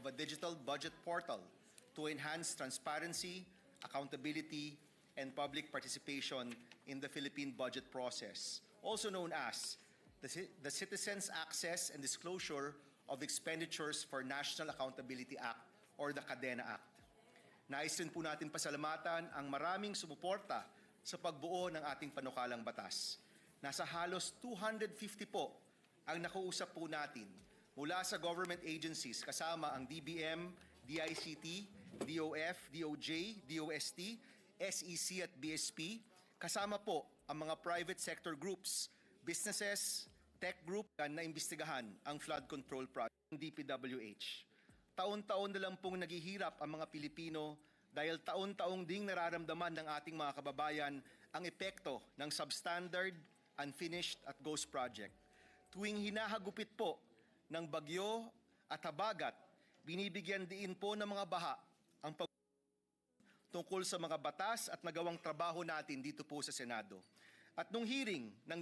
of a digital budget portal to enhance transparency, accountability, and public participation in the Philippine budget process, also known as the Citizens Access and Disclosure of Expenditures for National Accountability Act or the Cadena Act. Nais rin po natin pasalamatan ang maraming sumuporta sa pagbuo ng ating panukalang batas. Nasa halos 250 po ang nakausap po natin mula sa government agencies kasama ang DBM, DICT, DOF, DOJ, DOST, SEC at BSP, kasama po ang mga private sector groups, businesses, tech group na imbestigahan ang flood control project ng DPWH. Taon-taon na lang pong naghihirap ang mga Pilipino dahil taon-taong ding nararamdaman ng ating mga kababayan ang epekto ng substandard, unfinished at ghost project. Tuwing hinahagupit po ng bagyo at habagat, binibigyan diin po ng mga baha ang tungkol sa mga batas at nagawang trabaho natin dito po sa Senado. At nung hearing ng